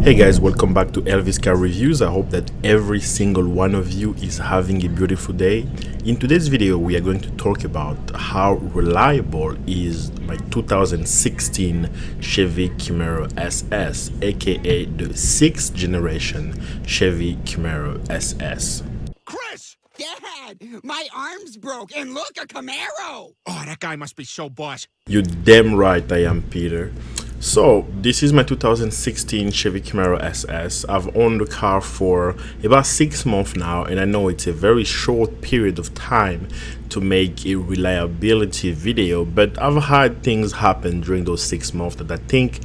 Hey guys, welcome back to Elvis Car Reviews. I hope that every single one of you is having a beautiful day. In today's video, we are going to talk about how reliable is my 2016 Chevy Camaro SS, aka the 6th generation Chevy Camaro SS. Chris! Dad! My arm's broke, and look, a Camaro! Oh, that guy must be so boss. You're damn right I am, Peter. So this is my 2016 Chevy Camaro SS. I've owned the car for about 6 months now, and I know it's a very short period of time to make a reliability video, but I've had things happen during those 6 months that I think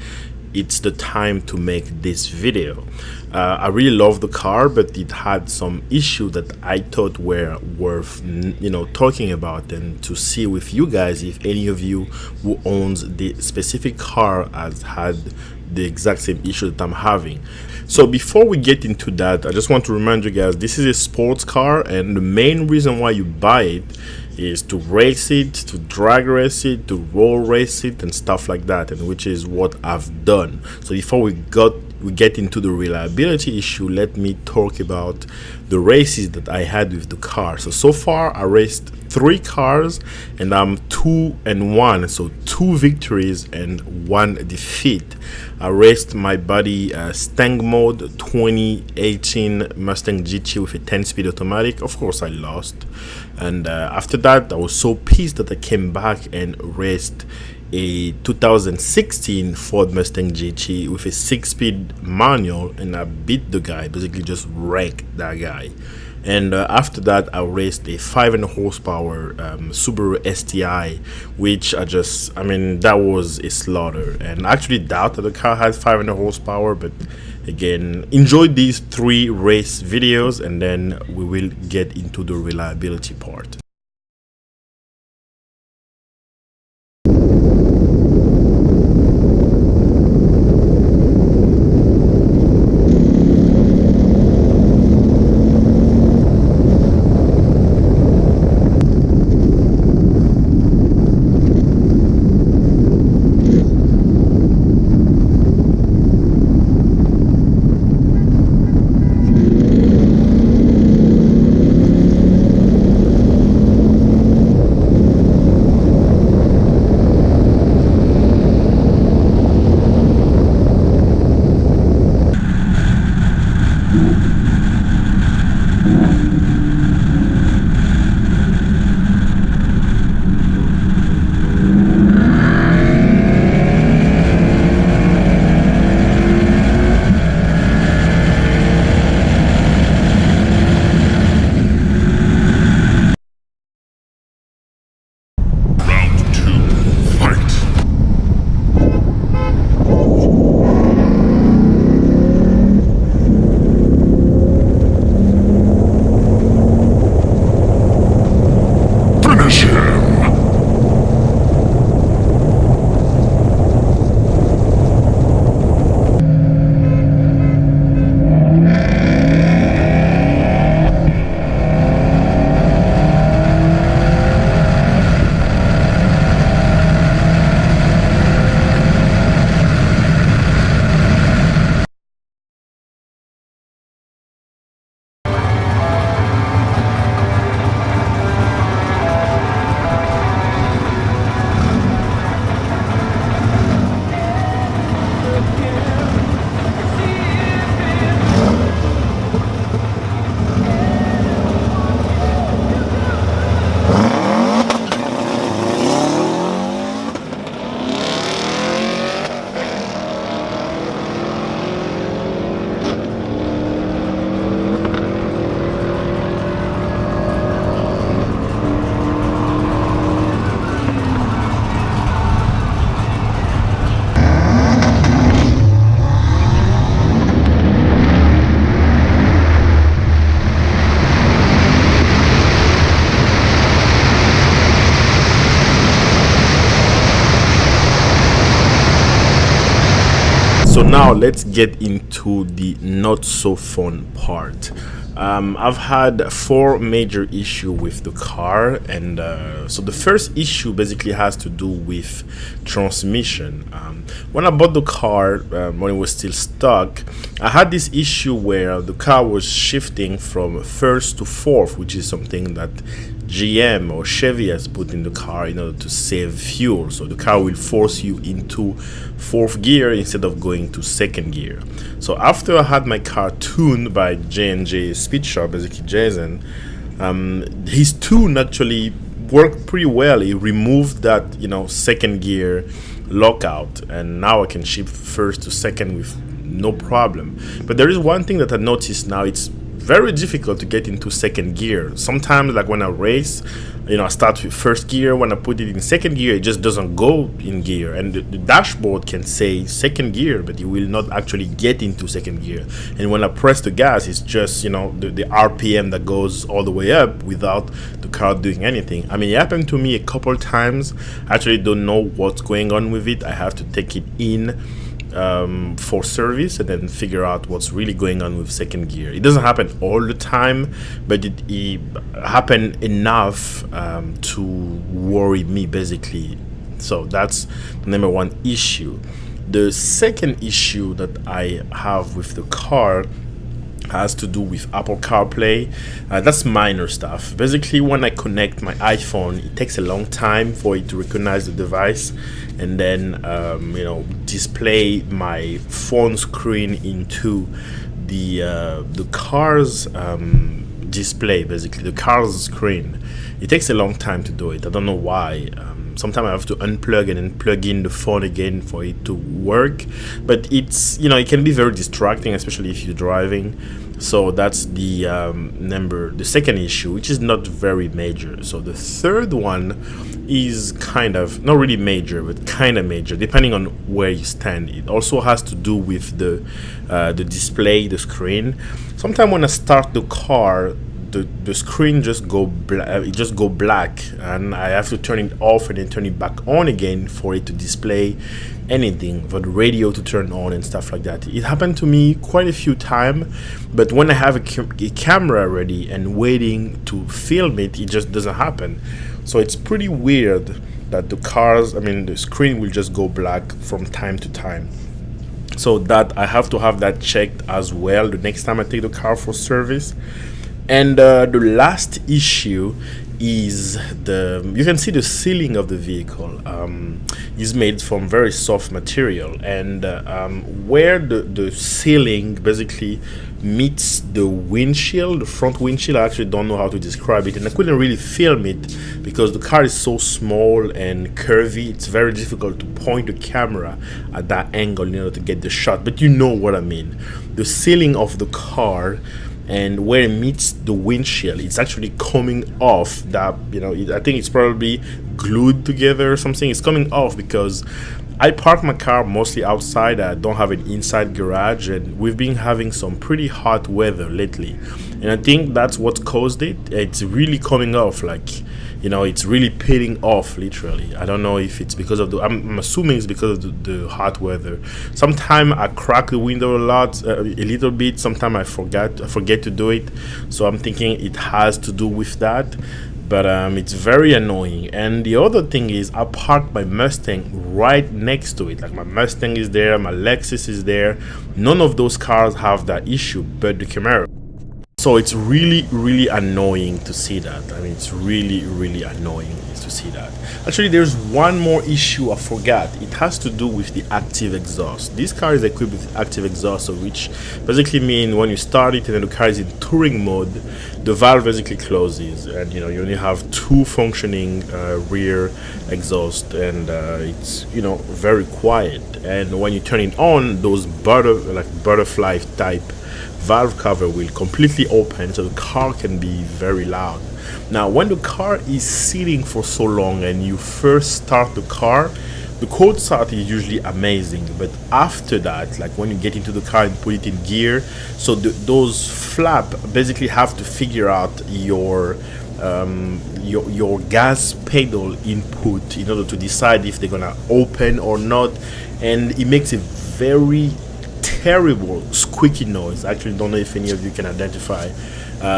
it's the time to make this video. I really love the car, but it had some issues that I thought were worth talking about and to see with you guys if any of you who owns the specific car has had the exact same issue that I'm having. So before we get into that, I just want to remind you guys, this is a sports car, and the main reason why you buy it is to race it, to drag race it, to roll race it, and stuff like that, and which is what I've done. So before we get into the reliability issue, let me talk about the races that I had with the car. So far I raced 3 cars and I'm 2-1, so 2 victories and 1 defeat. I raced my buddy Stang Mode 2018 Mustang GT with a 10-speed automatic. Of course I lost, and after that I was so pissed that I came back and raced a 2016 Ford Mustang GT with a 6-speed manual, and I beat the guy, basically just wrecked that guy. And after that I raced a 5.5 horsepower Subaru STI, which that was a slaughter, and I actually doubt that the car had 5.5 horsepower, but again, enjoy these 3 race videos and then we will get into the reliability part. So now let's get into the not so fun part. I've had four major issues with the car, and so the first issue basically has to do with transmission. When I bought the car, when it was still stock, I had this issue where the car was shifting from first to fourth, which is something that GM or Chevy has put in the car in order to save fuel. So the car will force you into fourth gear instead of going to second gear. So after I had my car tuned by J&J Speed Shop, basically Jason, his tune actually worked pretty well. He removed that, second gear lockout, and now I can shift first to second with no problem. But there is one thing that I noticed now: it's very difficult to get into second gear. Sometimes, like when I race, I start with first gear. When I put it in second gear, it just doesn't go in gear, and the dashboard can say second gear, but it will not actually get into second gear. And when I press the gas, it's just the RPM that goes all the way up without the car doing anything. I mean, it happened to me a couple times. I actually don't know what's going on with it. I have to take it in for service and then figure out what's really going on with second gear. It doesn't happen all the time, but it happened enough to worry me, basically. So that's the number one issue. The second issue that I have with the car has to do with Apple CarPlay. That's minor stuff. Basically, when I connect my iPhone, it takes a long time for it to recognize the device and then display my phone screen into the car's display, basically the car's screen. It takes a long time to do it. I don't know why. Sometimes I have to unplug and then plug in the phone again for it to work, but it's it can be very distracting, especially if you're driving. So that's the second issue, which is not very major. So the third one is kind of not really major, but kind of major, depending on where you stand. It also has to do with the display, the screen. Sometimes when I start the car, the screen just go black, and I have to turn it off and then turn it back on again for it to display anything, for the radio to turn on and stuff like that. It happened to me quite a few times, but when I have a camera ready and waiting to film it, it just doesn't happen. So it's pretty weird that the screen will just go black from time to time. So that I have to have that checked as well the next time I take the car for service. And the last issue is you can see the ceiling of the vehicle is made from very soft material, and where the ceiling basically meets the windshield, the front windshield, I actually don't know how to describe it, and I couldn't really film it because the car is so small and curvy. It's very difficult to point the camera at that angle in order to get the shot, but you know what I mean. The ceiling of the car and where it meets the windshield, it's actually coming off. That I think it's probably glued together or something. It's coming off because I park my car mostly outside. I don't have an inside garage, and we've been having some pretty hot weather lately, and I think that's what caused it. It's really coming off, it's really peeling off, literally. I don't know if it's because of I'm assuming it's because of the hot weather. Sometimes I crack the window a little bit. Sometimes I forget to do it. So I'm thinking it has to do with that. But it's very annoying. And the other thing is, I parked my Mustang right next to it. Like, my Mustang is there, my Lexus is there. None of those cars have that issue, but the Camaro. So it's really, really annoying to see that. I mean, it's really, really annoying to see that. Actually, there's one more issue I forgot. It has to do with the active exhaust. This car is equipped with active exhaust, which basically means when you start it and then the car is in touring mode, the valve basically closes, and you only have two functioning rear exhaust, and it's very quiet. And when you turn it on, those butterfly type valve cover will completely open, so the car can be very loud. Now, when the car is sitting for so long and you first start the car, the cold start is usually amazing, but after that, like when you get into the car and put it in gear, so those flap basically have to figure out your gas pedal input in order to decide if they're gonna open or not, and it makes a very terrible squeaky noise. I actually don't know if any of you can identify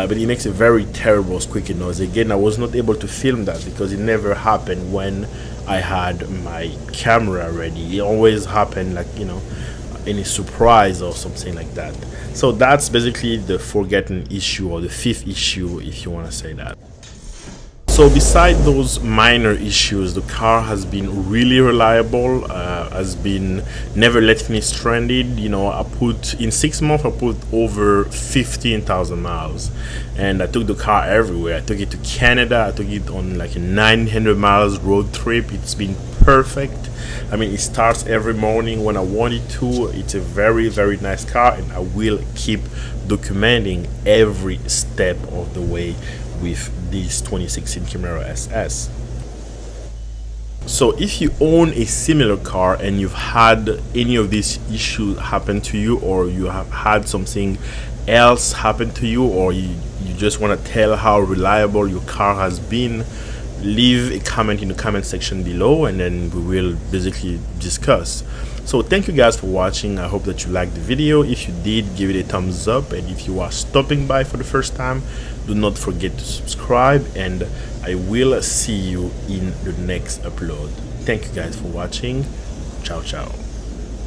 but it makes a very terrible squeaky noise. Again, I was not able to film that because it never happened when I had my camera ready. It always happened like, you know, any surprise or something like that. So that's basically the forgotten issue, or the fifth issue, if you want to say that. So beside those minor issues, the car has been really reliable, has been never let me stranded. You know, I put in 6 months, I put over 15,000 miles, and I took the car everywhere. I took it to Canada, I took it on like a 900 miles road trip. It's been perfect. I mean, it starts every morning when I want it to. It's a very, very nice car, and I will keep documenting every step of the way with this 2016 Camaro SS. So if you own a similar car and you've had any of these issues happen to you, or you have had something else happen to you, or you just want to tell how reliable your car has been, leave a comment in the comment section below, and then we will basically discuss. So thank you guys for watching. I hope that you liked the video. If you did, give it a thumbs up, and if you are stopping by for the first time, do not forget to subscribe, and I will see you in the next upload. Thank you guys for watching. Ciao ciao.